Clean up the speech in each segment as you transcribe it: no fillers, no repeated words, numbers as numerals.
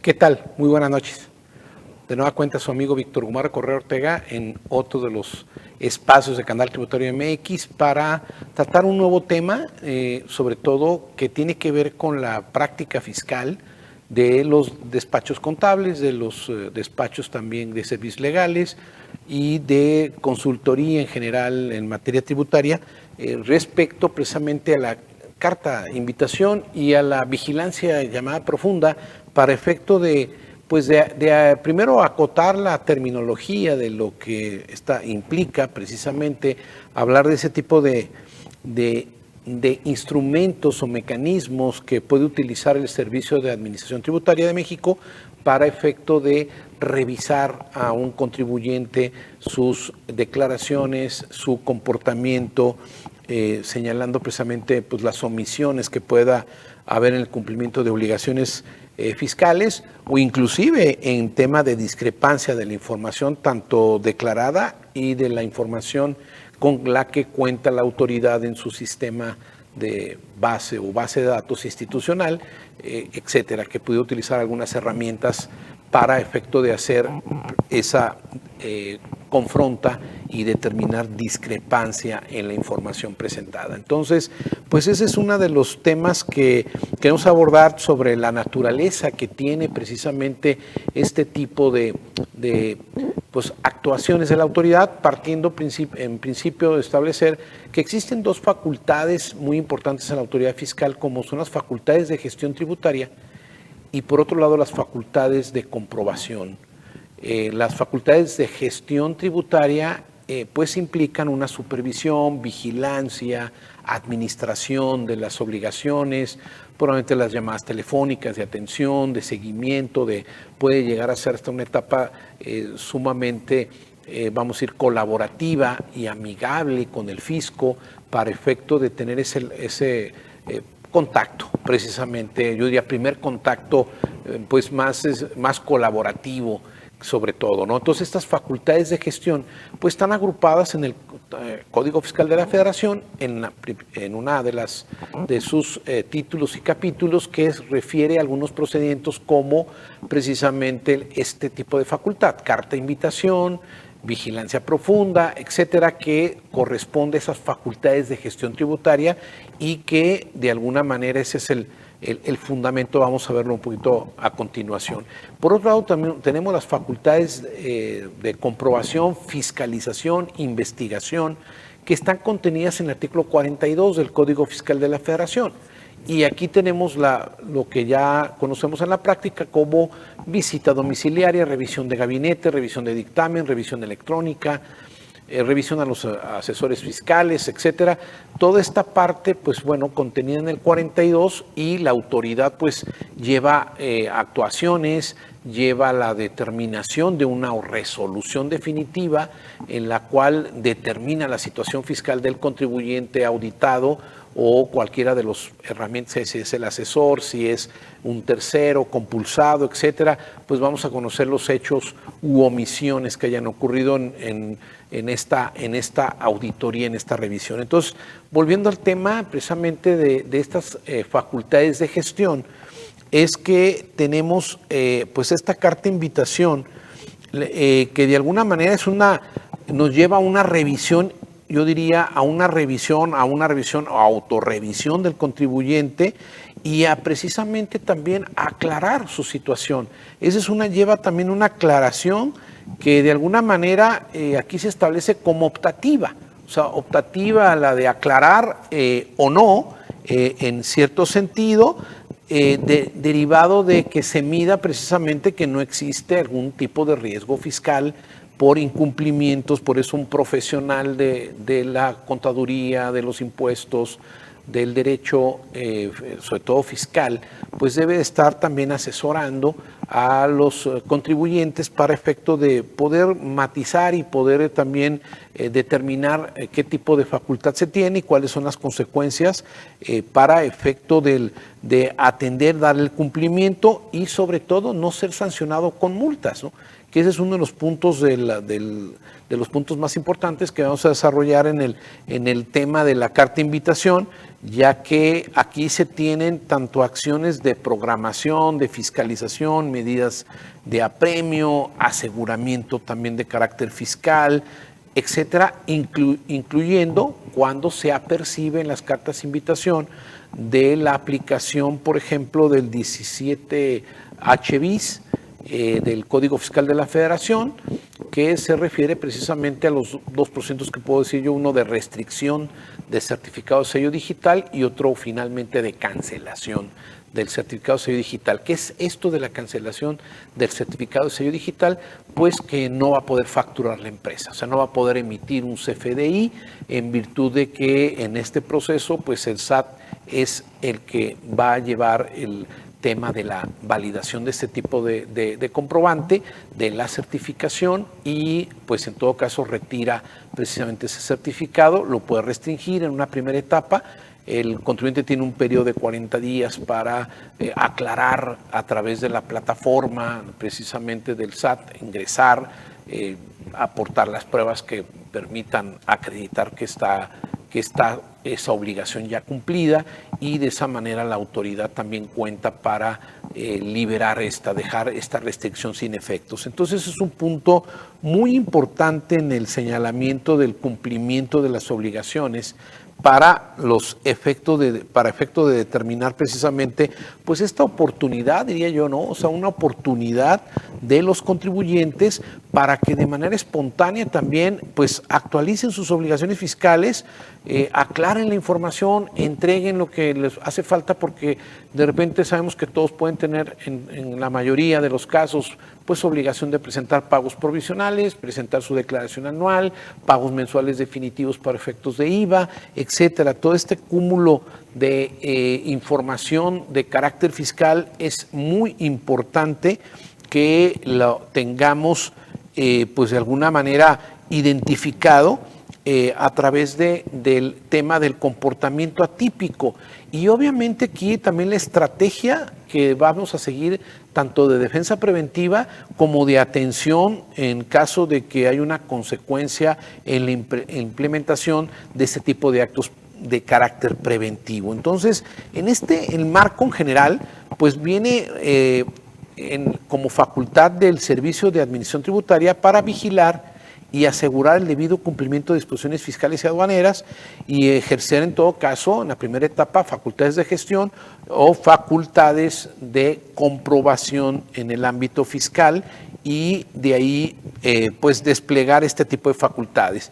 ¿Qué tal? Muy buenas noches. De nueva cuenta su amigo Víctor Gumara Correa Ortega en otro de los espacios de Canal Tributario MX para tratar un nuevo tema, sobre todo que tiene que ver con la práctica fiscal de los despachos contables, de los despachos también de servicios legales y de consultoría en general en materia tributaria, respecto precisamente a la carta invitación y a la vigilancia llamada profunda para efecto de primero acotar la terminología de lo que implica precisamente hablar de ese tipo de instrumentos o mecanismos que puede utilizar el Servicio de Administración Tributaria de México para efecto de revisar a un contribuyente sus declaraciones, su comportamiento, señalando precisamente pues, las omisiones que pueda haber en el cumplimiento de obligaciones fiscales o inclusive en tema de discrepancia de la información tanto declarada y de la información con la que cuenta la autoridad en su sistema de base o base de datos institucional, etcétera, que puede utilizar algunas herramientas para efecto de hacer esa confronta y determinar discrepancia en la información presentada. Entonces, pues ese es uno de los temas que queremos abordar sobre la naturaleza que tiene precisamente este tipo de pues, actuaciones de la autoridad, partiendo en principio de establecer que existen dos facultades muy importantes en la autoridad fiscal, como son las facultades de gestión tributaria y por otro lado las facultades de comprobación. Las facultades de gestión tributaria pues implican una supervisión, vigilancia, administración de las obligaciones, probablemente las llamadas telefónicas de atención, de seguimiento, puede llegar a ser hasta una etapa sumamente, vamos a decir, colaborativa y amigable con el fisco para efecto de tener ese contacto, precisamente, yo diría primer contacto pues más colaborativo sobre todo, ¿no? Entonces estas facultades de gestión pues están agrupadas en el Código Fiscal de la Federación en una de sus títulos y capítulos que refiere a algunos procedimientos como precisamente este tipo de facultad, carta invitación, vigilancia profunda, etcétera, que corresponde a esas facultades de gestión tributaria y que de alguna manera ese es el fundamento, vamos a verlo un poquito a continuación. Por otro lado, también tenemos las facultades de comprobación, fiscalización, investigación, que están contenidas en el artículo 42 del Código Fiscal de la Federación. Y aquí tenemos lo que ya conocemos en la práctica como visita domiciliaria, revisión de gabinete, revisión de dictamen, revisión electrónica, revisión a los asesores fiscales, etcétera. Toda esta parte, pues bueno, contenida en el 42 y la autoridad pues lleva actuaciones, lleva la determinación de una resolución definitiva en la cual determina la situación fiscal del contribuyente auditado o cualquiera de los herramientas, si es el asesor, si es un tercero, compulsado, etcétera, pues vamos a conocer los hechos u omisiones que hayan ocurrido en esta auditoría, en esta revisión. Entonces, volviendo al tema precisamente de estas facultades de gestión, es que tenemos pues esta carta de invitación que de alguna manera nos lleva a una revisión, yo diría a una revisión o autorrevisión del contribuyente y a precisamente también aclarar su situación. Lleva también una aclaración que de alguna manera aquí se establece como optativa, o sea, optativa a la de aclarar o no, en cierto sentido, derivado de que se mida precisamente que no existe algún tipo de riesgo fiscal por incumplimientos, por eso un profesional de la contaduría, de los impuestos, del derecho, sobre todo fiscal, pues debe estar también asesorando a los contribuyentes para efecto de poder matizar y poder también determinar qué tipo de facultad se tiene y cuáles son las consecuencias para efecto de atender, dar el cumplimiento y sobre todo no ser sancionado con multas, ¿no? Que ese es uno de los puntos de los puntos más importantes que vamos a desarrollar en el tema de la carta de invitación, ya que aquí se tienen tanto acciones de programación, de fiscalización, medidas de apremio, aseguramiento también de carácter fiscal, etcétera, incluyendo cuando se apercibe en las cartas de invitación de la aplicación, por ejemplo, del 17H bis del Código Fiscal de la Federación, que se refiere precisamente a los dos procedimientos que puedo decir yo, uno de restricción de certificado de sello digital y otro finalmente de cancelación del certificado de sello digital. ¿Qué es esto de la cancelación del certificado de sello digital? Pues que no va a poder facturar la empresa, o sea, no va a poder emitir un CFDI en virtud de que en este proceso, pues el SAT es el que va a llevar el tema de la validación de este tipo de comprobante, de la certificación, y pues en todo caso retira precisamente ese certificado, lo puede restringir en una primera etapa. El contribuyente tiene un periodo de 40 días para aclarar a través de la plataforma precisamente del SAT, ingresar, aportar las pruebas que permitan acreditar que está esa obligación ya cumplida, y de esa manera la autoridad también cuenta para liberar dejar esta restricción sin efectos. Entonces es un punto muy importante en el señalamiento del cumplimiento de las obligaciones para efecto de determinar precisamente pues esta oportunidad, diría yo, ¿no? O sea, una oportunidad de los contribuyentes para que de manera espontánea también pues actualicen sus obligaciones fiscales, aclaren la información, entreguen lo que les hace falta, porque de repente sabemos que todos pueden tener en la mayoría de los casos pues obligación de presentar pagos provisionales, presentar su declaración anual, pagos mensuales definitivos para efectos de IVA, etcétera. Todo este cúmulo de información de carácter fiscal es muy importante que lo tengamos pues de alguna manera identificado a través del tema del comportamiento atípico. Y obviamente aquí también la estrategia que vamos a seguir tanto de defensa preventiva como de atención en caso de que hay una consecuencia en la implementación de este tipo de actos de carácter preventivo. Entonces, el marco en general, pues viene como facultad del Servicio de Administración Tributaria para vigilar y asegurar el debido cumplimiento de disposiciones fiscales y aduaneras, y ejercer en todo caso, en la primera etapa, facultades de gestión o facultades de comprobación en el ámbito fiscal, y de ahí pues desplegar este tipo de facultades.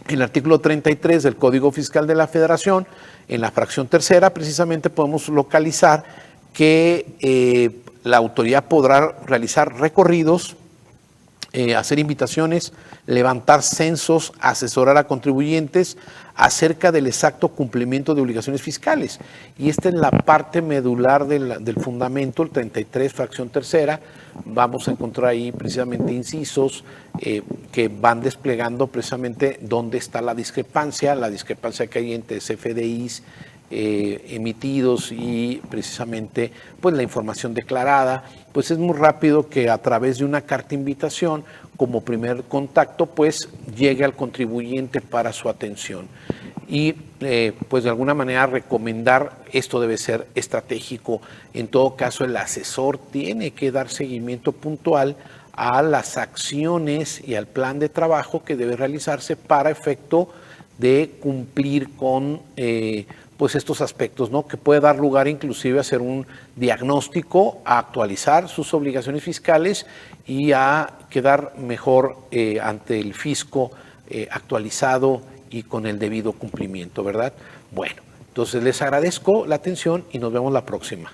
El artículo 33 del Código Fiscal de la Federación, en la fracción tercera, precisamente podemos localizar que la autoridad podrá realizar recorridos, hacer invitaciones, levantar censos, asesorar a contribuyentes acerca del exacto cumplimiento de obligaciones fiscales. Y esta es la parte medular del fundamento, el 33, fracción tercera. Vamos a encontrar ahí precisamente incisos que van desplegando precisamente dónde está la discrepancia que hay entre CFDIs emitidos y precisamente pues la información declarada. Pues es muy rápido que a través de una carta de invitación como primer contacto pues llegue al contribuyente para su atención, y pues de alguna manera recomendar, esto debe ser estratégico. En todo caso, el asesor tiene que dar seguimiento puntual a las acciones y al plan de trabajo que debe realizarse para efecto de cumplir con pues estos aspectos, ¿no? Que puede dar lugar inclusive a hacer un diagnóstico, a actualizar sus obligaciones fiscales y a quedar mejor ante el fisco, actualizado y con el debido cumplimiento, ¿verdad? Bueno, entonces les agradezco la atención y nos vemos la próxima.